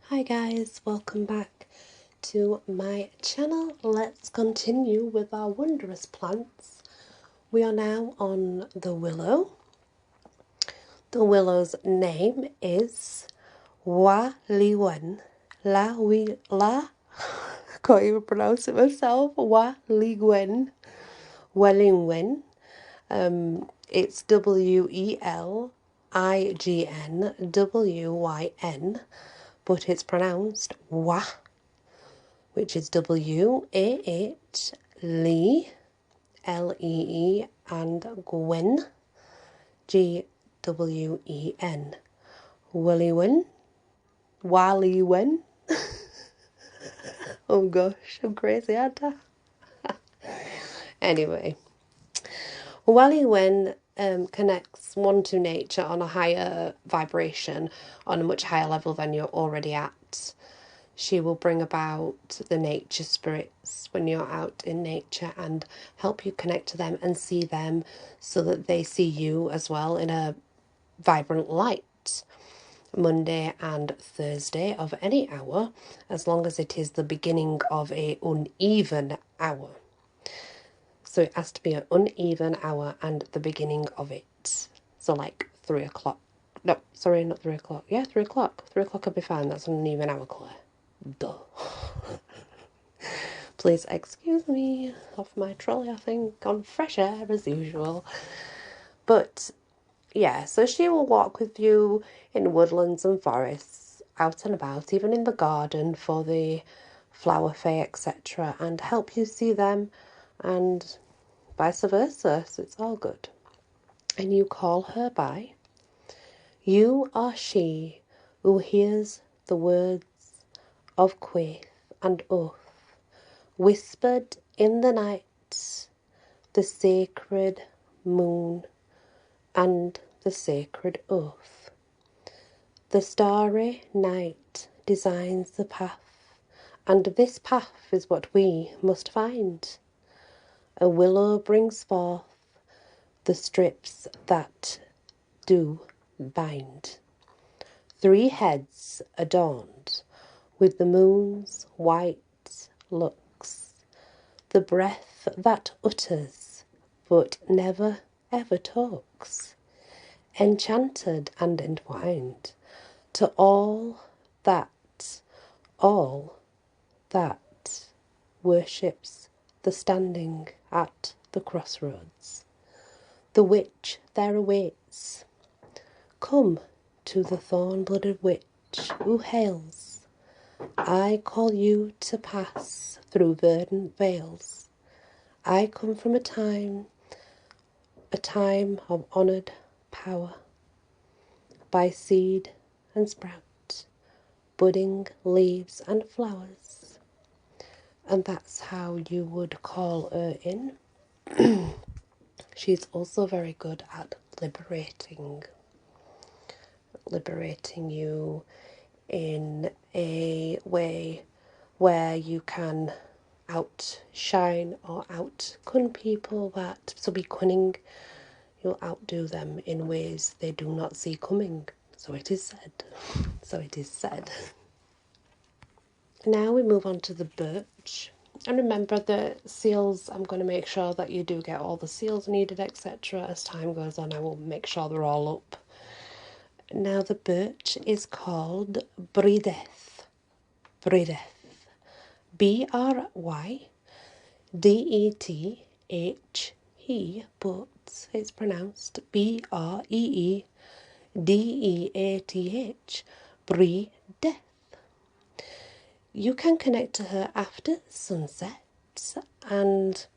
Hi guys, welcome back to my channel. Let's continue with our wondrous plants. We are now on the willow. The willow's name is Waliwen. I can't even pronounce it myself. Waliwen. Wellingwen. It's WELIGNWYN, but it's pronounced Wa, which is WAH Lee LEE and Gwen GWEN. Waliwen. Waliwen. Oh gosh, I'm crazy, aren't I? Anyway, Waliwen connects one to nature on a higher vibration, on a much higher level than you're already at. She will bring about the nature spirits when you're out in nature and help you connect to them and see them so that they see you as well in a vibrant light. Monday and Thursday of any hour, as long as it is the beginning of an uneven hour. So it has to be an uneven hour and the beginning of it. So like 3 o'clock. No, sorry, not 3 o'clock. Yeah, 3 o'clock. 3 o'clock would be fine. That's an uneven hour, Claire. Duh. Please excuse me off my trolley, I think, on fresh air as usual. But yeah, so she will walk with you in woodlands and forests, out and about, even in the garden for the flower fair, etc., and help you see them, and vice versa, so it's all good. And you call her by. You are she who hears the words of quaith and oath, whispered in the night, the sacred moon and the sacred oath. The starry night designs the path, and this path is what we must find. A willow brings forth the strips that do bind. 3 heads adorned with the moon's white looks, the breath that utters but never ever talks, enchanted and entwined to all that worships the standing at the crossroads. The witch there awaits. Come to the thorn-blooded witch who hails. I call you to pass through verdant vales. I come from a time of honoured power, by seed and sprout, budding leaves and flowers. And that's how you would call her in. She's also very good at liberating you in a way where you can outshine or outcun people that, so be cunning, you'll outdo them in ways they do not see coming. So it is said. So it is said. Now we move on to the birch. And remember the seals, I'm going to make sure that you do get all the seals needed, etc. As time goes on, I will make sure they're all up. Now the birch is called Brydeth. Brydeth. B-R-Y-D-E-T-H-E, but it's pronounced B-R-E-E-D-E-A-T-H. Brydeth. You can connect to her after sunset, and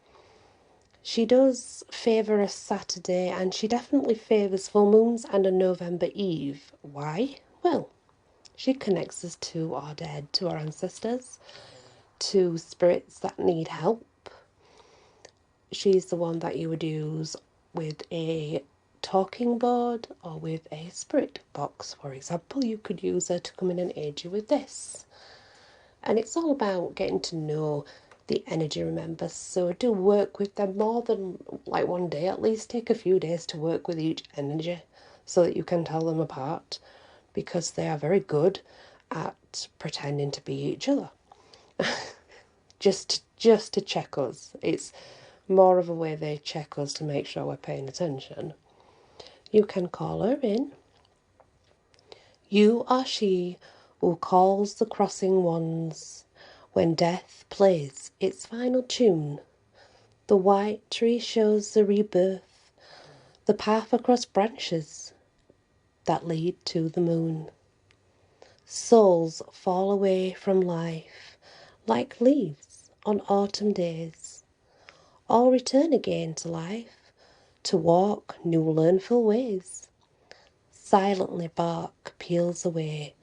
she does favour a Saturday, and she definitely favours full moons and a November Eve. Why? Well, she connects us to our dead, to our ancestors, to spirits that need help. She's the one that you would use with a talking board or with a spirit box. For example, you could use her to come in and aid you with this. And it's all about getting to know the energy, remember. So do work with them more than like one day. At least take a few days to work with each energy so that you can tell them apart, because they are very good at pretending to be each other. just to check us. It's more of a way they check us to make sure we're paying attention. You can call her in. You are she who calls the crossing ones when death plays its final tune. The white tree shows the rebirth, the path across branches that lead to the moon. Souls fall away from life like leaves on autumn days, all return again to life to walk new learnful ways. Silently bark peels away,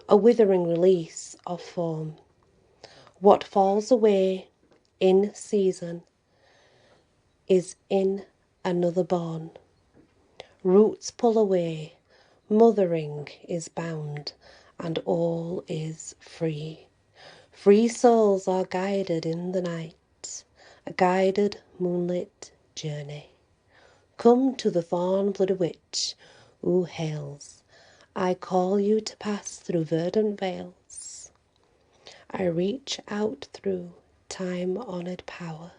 a withering release of form. What falls away in season is in another born. Roots pull away, mothering is bound, and all is free. Free souls are guided in the night, a guided moonlit journey. Come to the thorn-blooded witch who hails. I call you to pass through verdant vales. I reach out through time-honoured power,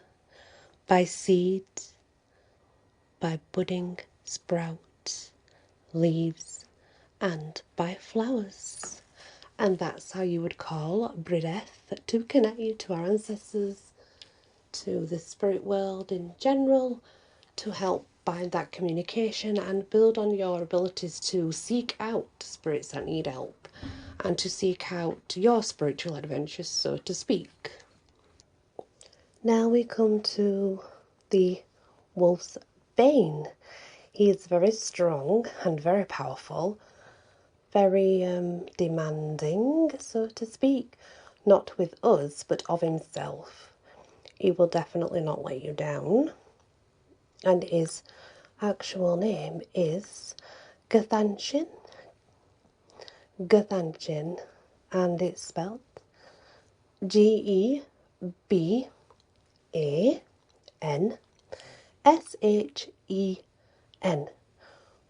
by seed, by budding sprout, leaves, and by flowers. And that's how you would call Brideth to connect you to our ancestors, to the spirit world in general, to help bind that communication and build on your abilities to seek out spirits that need help and to seek out your spiritual adventures, so to speak. Now we come to the Wolfsbane. He is very strong and very powerful, very demanding, so to speak, not with us, but of himself. He will definitely not let you down. And his actual name is Gthanchin. Gthanchin, and it's spelled GebanShen,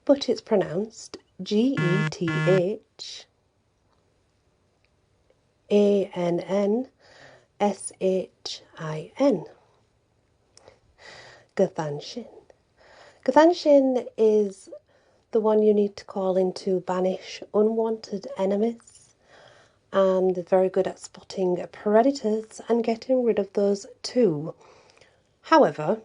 but it's pronounced Gethannshin. Gthanchin. Gthanchin is the one you need to call in to banish unwanted enemies, and is very good at spotting predators and getting rid of those too. However,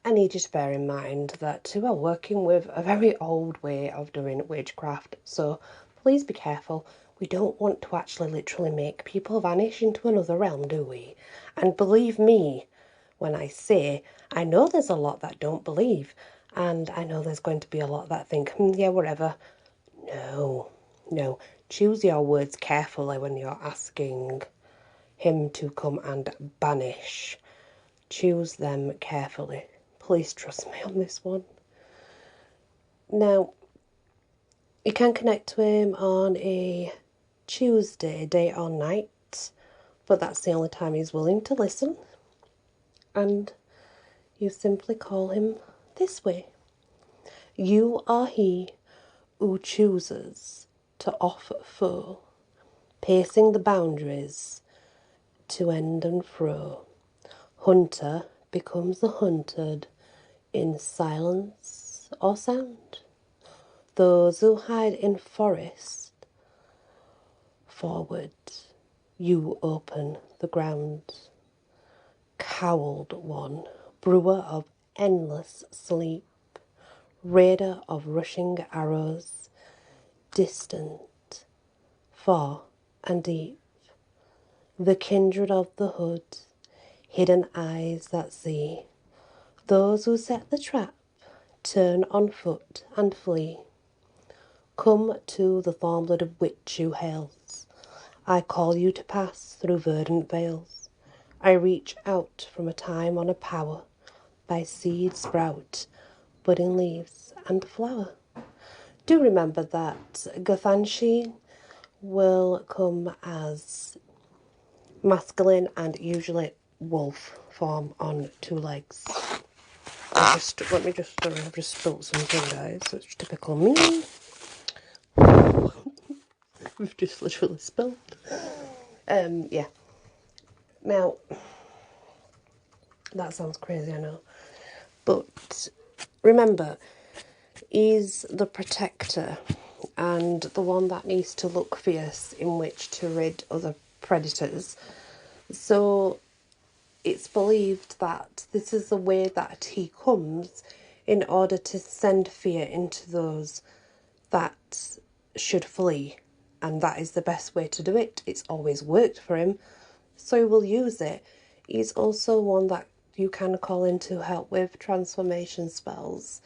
I need you to bear in mind that you are working with a very old way of doing witchcraft, so please be careful. We don't want to actually literally make people vanish into another realm, do we? And believe me when I say, I know there's a lot that don't believe, and I know there's going to be a lot that think, yeah, whatever. No. Choose your words carefully when you're asking him to come and banish. Choose them carefully. Please trust me on this one. Now, you can connect to him on a Tuesday, day or night, but that's the only time he's willing to listen. And you simply call him this way. You are he who chooses to off foe, pacing the boundaries to end and fro. Hunter becomes the hunted in silence or sound. Those who hide in forest, forward you open the ground. Cowled one, brewer of endless sleep, raider of rushing arrows, distant, far and deep, the kindred of the hood, hidden eyes that see. Those who set the trap turn on foot and flee. Come to the thorn-blooded witch who hails. I call you to pass through verdant vales. I reach out from a time on a power, by seed sprout, budding leaves and flower. Do remember that Gthanchin will come as masculine and usually wolf form on 2 legs. I've just spilt something, guys. So it's typical me. We've just literally spilled. Yeah. Now, that sounds crazy, I know. But remember, he's the protector and the one that needs to look fierce in which to rid other predators. So it's believed that this is the way that he comes in order to send fear into those that should flee. And that is the best way to do it. It's always worked for him, so he will use it. He's also one that you can call in to help with transformation spells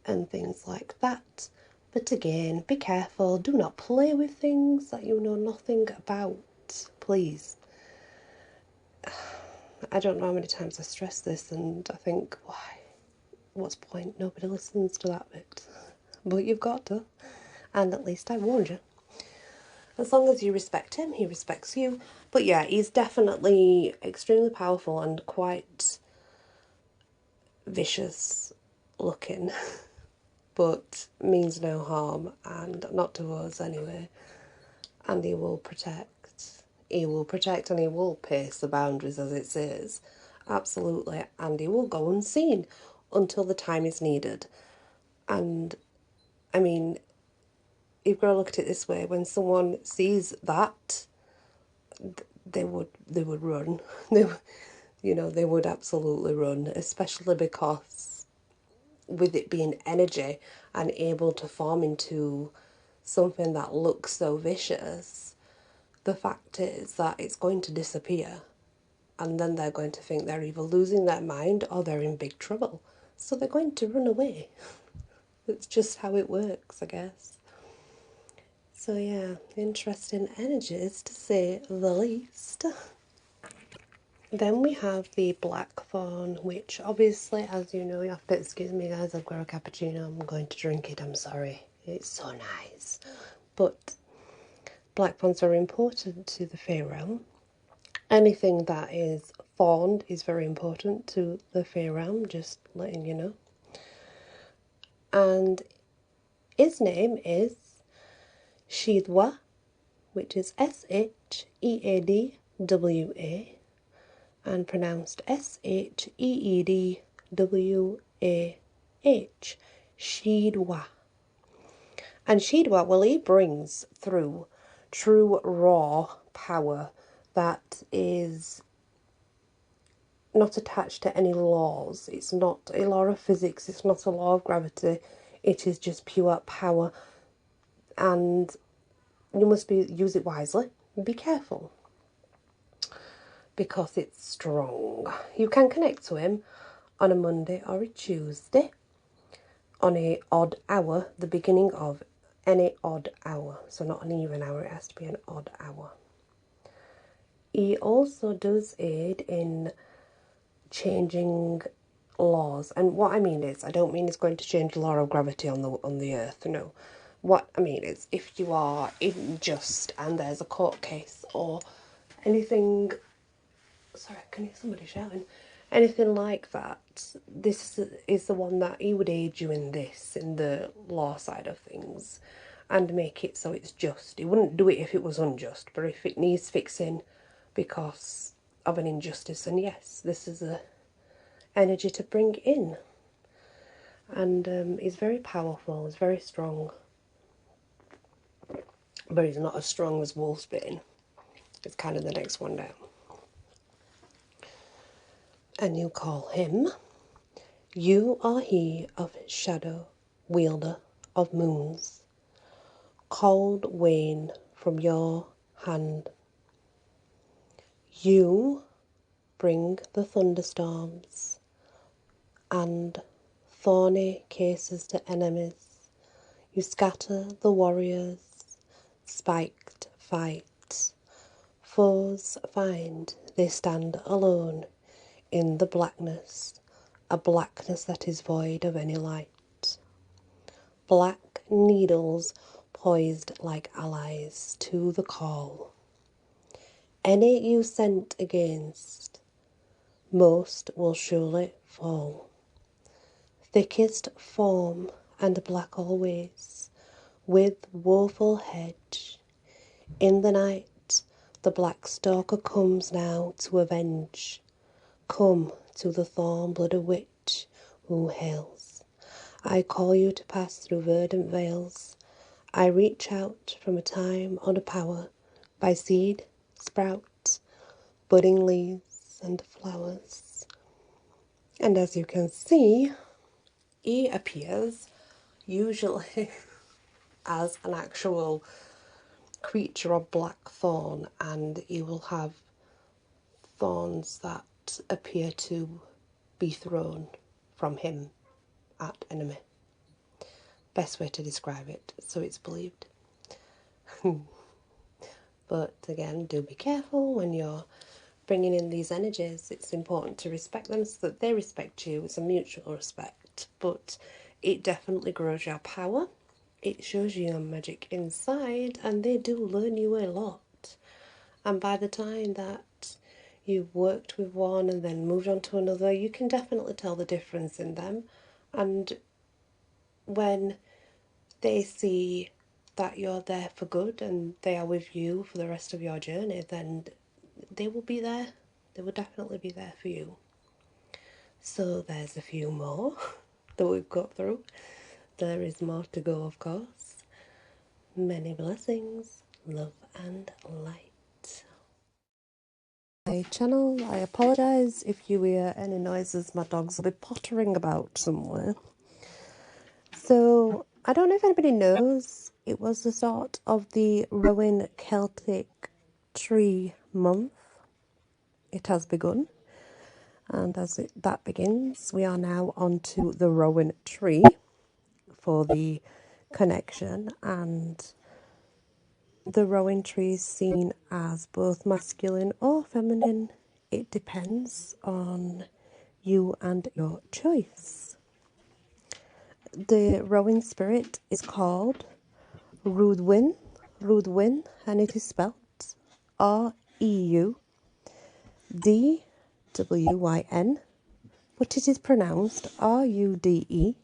and things like that. But again, be careful. Do not play with things that you know nothing about, please. I don't know how many times I stress this, and I think, why? What's the point? Nobody listens to that bit. But you've got to. And at least I warned you. As long as you respect him, he respects you. But yeah, he's definitely extremely powerful and quite vicious looking. But means no harm, and not to us anyway. And he will protect. He will protect and he will pace the boundaries, as it says. Absolutely. And he will go unseen until the time is needed. And, I mean, you've got to look at it this way. When someone sees that, they would run. They would absolutely run, especially because with it being energy and able to form into something that looks so vicious, the fact is that it's going to disappear, and then they're going to think they're either losing their mind or they're in big trouble. So they're going to run away. It's just how it works, I guess. So yeah, interesting energies to say the least. Then we have the blackthorn, which obviously, as you know, you have to excuse me guys, I've got a cappuccino, I'm going to drink it, I'm sorry. It's so nice. But blackthorns are important to the Fey realm. Anything that is thorned is very important to the Fey realm, just letting you know. And his name is Sheedwa, which is Sheedwa, and pronounced Sheedwah, Sheedwa. And Sheedwa, well, he brings through true raw power that is not attached to any laws. It's not a law of physics, it's not a law of gravity, it is just pure power. And you must use it wisely and be careful, because it's strong. You can connect to him on a Monday or a Tuesday on a odd hour, the beginning of any odd hour. So not an even hour, it has to be an odd hour. He also does aid in changing laws. And what I mean is, I don't mean it's going to change the law of gravity on the earth, no. What I mean is, if you are unjust and there's a court case or anything, sorry, I can hear somebody shouting, anything like that, this is the one that he would aid you in this, in the law side of things, and make it so it's just. He wouldn't do it if it was unjust, but if it needs fixing because of an injustice, then yes, this is a energy to bring in. And he's very powerful, he's very strong, but he's not as strong as Wolfsbane. It's kind of the next one down. And you call him, you are he of shadow, wielder of moons, cold wane from your hand. You bring the thunderstorms and thorny cases to enemies. You scatter the warriors, spiked fight. Foes find they stand alone in the blackness, a blackness that is void of any light. Black needles poised like allies to the call. Any you sent against, most will surely fall. Thickest form and black always, with woeful hedge. In the night the black stalker comes now to avenge. Come to the thorn-blooded witch who hails. I call you to pass through verdant vales. I reach out from a time on a power, by seed, sprout, budding leaves and flowers. And as you can see, he appears usually as an actual creature of blackthorn, and he will have thorns that appear to be thrown from him at enemy. Best way to describe it, so it's believed. But again, do be careful when you're bringing in these energies. It's important to respect them so that they respect you. It's a mutual respect, but it definitely grows your power. It shows you your magic inside, and they do learn you a lot. And by the time that you've worked with one and then moved on to another, you can definitely tell the difference in them. And when they see that you're there for good and they are with you for the rest of your journey, then they will be there. They will definitely be there for you. So there's a few more that we've got through. There is more to go, of course. Many blessings, love and light. My channel, I apologise if you hear any noises. My dogs will be pottering about somewhere. So, I don't know if anybody knows, it was the start of the Rowan Celtic Tree Month. It has begun, and as that begins, we are now on to the Rowan tree for the connection. And the Rowan tree is seen as both masculine or feminine. It depends on you and your choice. The Rowan spirit is called Rudwyn, and it is spelled Reudwyn, but it is pronounced Rudewin,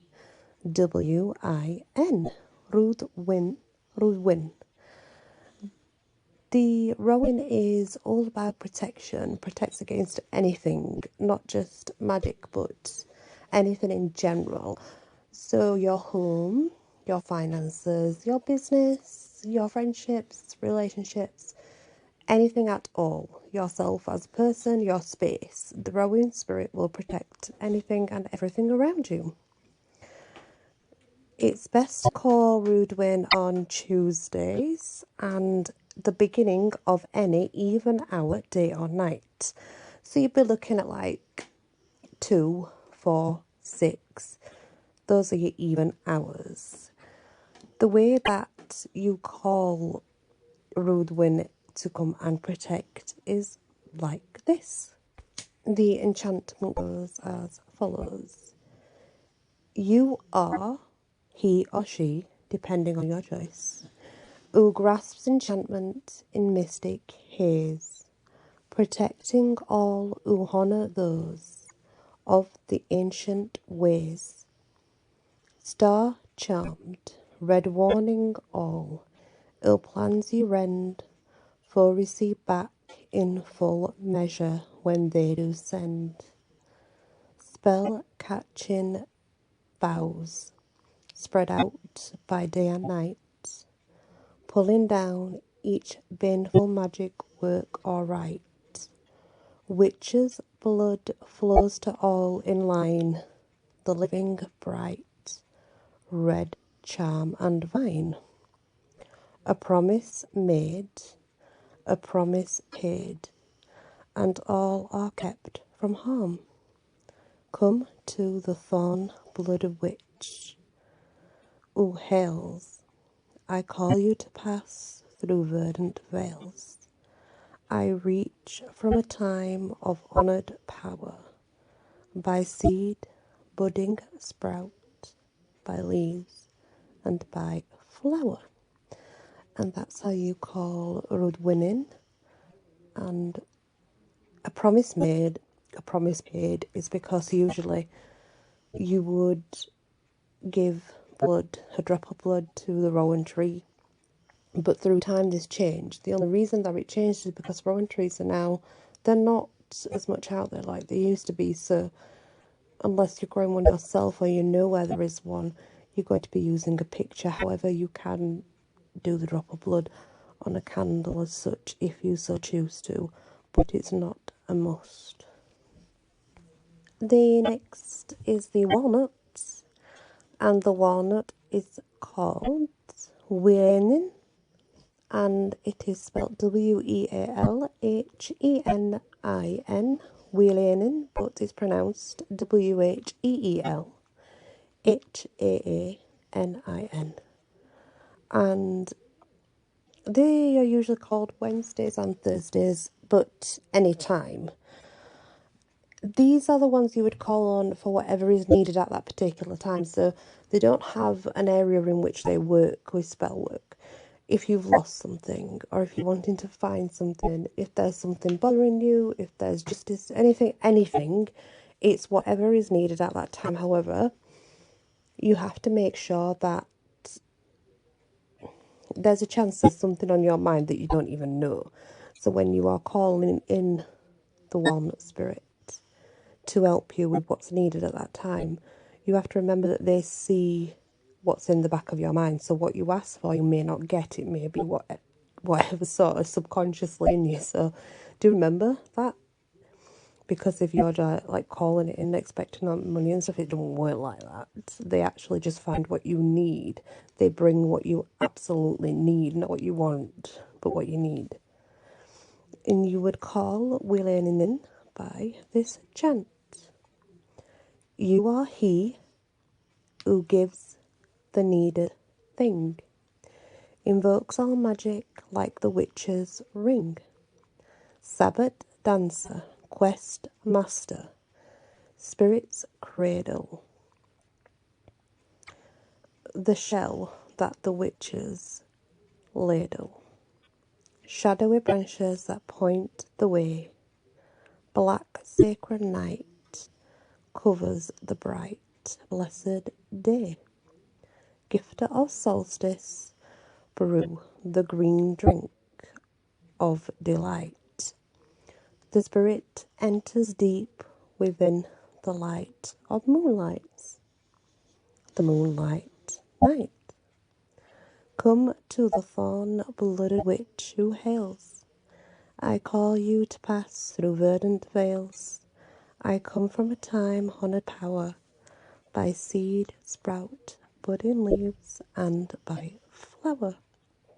Rudwyn. The Rowan is all about protection, protects against anything, not just magic, but anything in general. So your home, your finances, your business, your friendships, relationships, anything at all. Yourself as a person, your space. The Rowan spirit will protect anything and everything around you. It's best to call Rudwyn on Tuesdays and the beginning of any even hour, day or night. So you'd be looking at like 2, 4, 6. Those are your even hours. The way that you call Rudwyn to come and protect is like this. The enchantment goes as follows. You are he or she, depending on your choice, who grasps enchantment in mystic haze, protecting all who honour those of the ancient ways. Star charmed, red warning all, ill plans ye rend, for receive back in full measure when they do send. Spell catching boughs, spread out by day and night, pulling down each baneful magic work or rite. Witches' blood flows to all in line, the living bright, red charm and vine. A promise made, a promise paid, and all are kept from harm. Come to the thorn-blooded witch who hails. I call you to pass through verdant vales. I reach from a time of honoured power, by seed, budding sprout, by leaves, and by flower. And that's how you call Rudwinin. And a promise made, a promise made is because usually you would give blood, a drop of blood, to the rowan tree. But through time this changed. The only reason that it changed is because rowan trees are now, they're not as much out there like they used to be. So unless you're growing one yourself or you know where there is one, you're going to be using a picture. However, you can do the drop of blood on a candle as such if you so choose to, but it's not a must. The next is the walnuts, and the walnut is called Weanin, and it is spelled Wealhhenin, Weanin, but it's pronounced Wheelhaanin. And they are usually called Wednesdays and Thursdays, but any time. These are the ones you would call on for whatever is needed at that particular time. So they don't have an area in which they work with spell work. If you've lost something, or if you're wanting to find something, if there's something bothering you, if there's justice, anything, it's whatever is needed at that time. However, you have to make sure that there's a chance there's something on your mind that you don't even know. So when you are calling in the walnut spirit to help you with what's needed at that time, you have to remember that they see what's in the back of your mind. So what you ask for, you may not get. It may be whatever sort of subconsciously in you. So do remember that, because if you're like calling it in expecting money and stuff, it doesn't work like that. They actually just find what you need. They bring what you absolutely need, not what you want, but what you need. And you would call Willianin by this chant. You are he who gives the needed thing, invokes all magic like the witch's ring, Sabbath dancer, quest master, spirit's cradle, the shell that the witches ladle, shadowy branches that point the way, black sacred night covers the bright blessed day, gifter of solstice, brew the green drink of delight. The spirit enters deep within the light of moonlight, the moonlight night. Come to the thorn-blooded witch who hails. I call you to pass through verdant vales. I come from a time-honoured power, by seed, sprout, budding leaves, and by flower.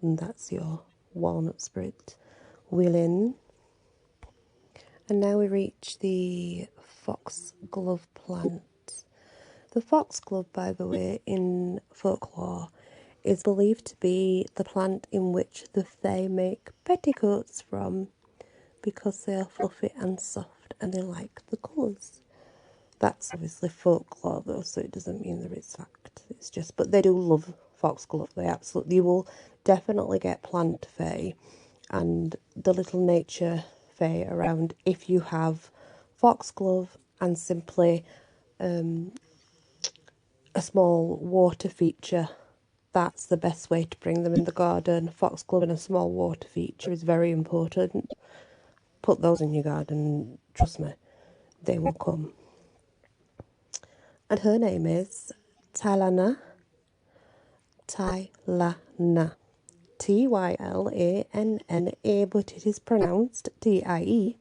And that's your walnut spirit. Wheeling. And now we reach the foxglove plant. The foxglove, by the way, in folklore, is believed to be the plant in which the fae make petticoats from, because they are fluffy and soft and they like the colours. That's obviously folklore though, so it doesn't mean that it's fact. It's just, but they do love foxglove. You will definitely get plant fae and the little nature fae around if you have foxglove and simply a small water feature. That's the best way to bring them in the garden. Foxglove and a small water feature is very important. Put those in your garden, trust me, they will come. And her name is Tylana. Tylanna. Tylanna, but it is pronounced Tielahah.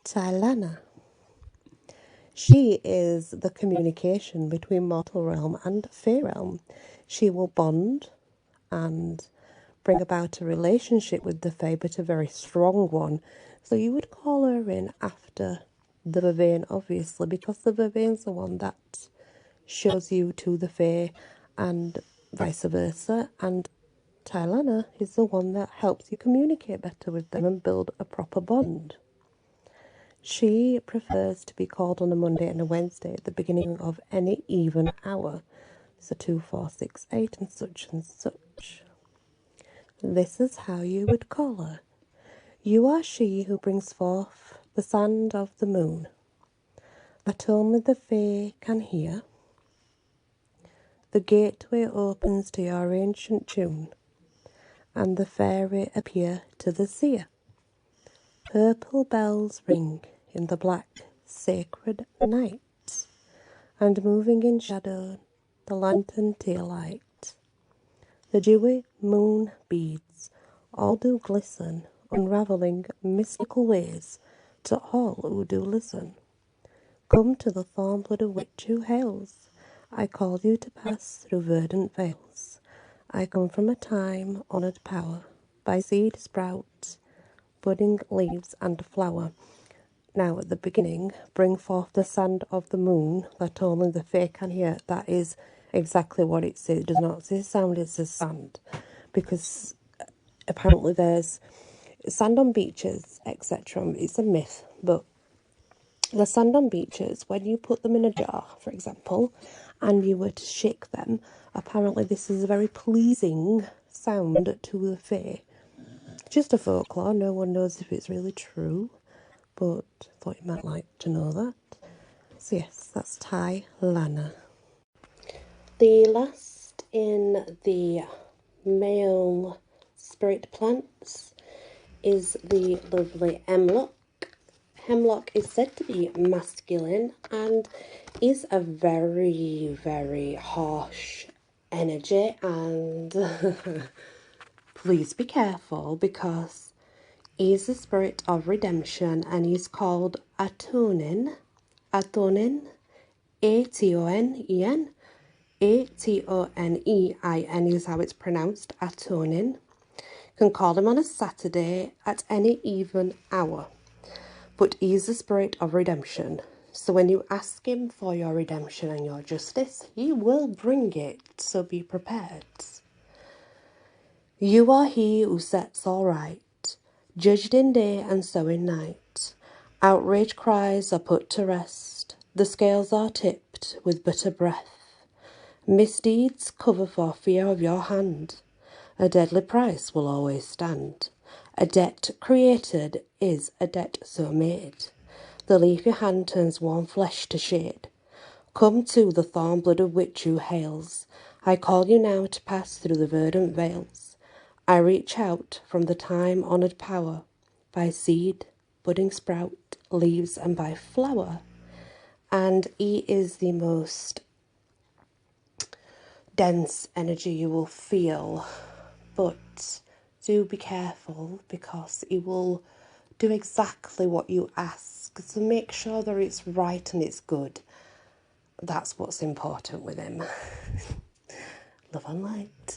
Tylana. She is the communication between mortal realm and fae realm. She will bond and bring about a relationship with the fae, but a very strong one. So you would call her in after the vervain, obviously, because the vervain's the one that shows you to the fae and vice versa, and Tylana is the one that helps you communicate better with them and build a proper bond. She prefers to be called on a Monday and a Wednesday at the beginning of any even hour. So 2, 4, 6, 8 and such and such. This is how you would call her. You are she who brings forth the sound of the moon, that only the fae can hear. The gateway opens to your ancient tune, and the fairy appear to the seer. Purple bells ring in the black sacred night, and moving in shadow the lantern tear light. The dewy moon beads all do glisten, unravelling mystical ways to all who do listen. Come to the thorn-blooded witch who hails. I call you to pass through verdant vales. I come from a time honoured power, by seed sprout, budding leaves and flower. Now at the beginning, bring forth the sound of the moon, that only the fae can hear. That is exactly what it says. It does not say sound, it says sand. Because apparently there's sand on beaches, etc. It's a myth, but the sand on beaches, when you put them in a jar, for example, and you were to shake them, apparently this is a very pleasing sound to the fae. Just a folklore, no one knows if it's really true, but I thought you might like to know that. So yes, that's Thai Lana. The last in the male spirit plants is the lovely Hemlock. Hemlock is said to be masculine and is a very, very harsh energy, and please be careful because he's the spirit of redemption and he's called Atonin. Atonin. A-T-O-N-E-N. A-T-O-N-E-I-N is how it's pronounced, Atonin. You can call him on a Saturday at any even hour. But he's the spirit of redemption. So when you ask him for your redemption and your justice, he will bring it. So be prepared. You are he who sets all right, judged in day and so in night. Outraged cries are put to rest. The scales are tipped with bitter breath. Misdeeds cover for fear of your hand. A deadly price will always stand. A debt created is a debt so made. The leafy hand turns warm flesh to shade. Come to the thorn-blooded witch who hails. I call you now to pass through the verdant vales. I reach out from the time-honoured power, by seed, budding sprout, leaves, and by flower. And he is the most dense energy you will feel, but do be careful because he will do exactly what you ask, so make sure that it's right and it's good. That's what's important with him. Love and light.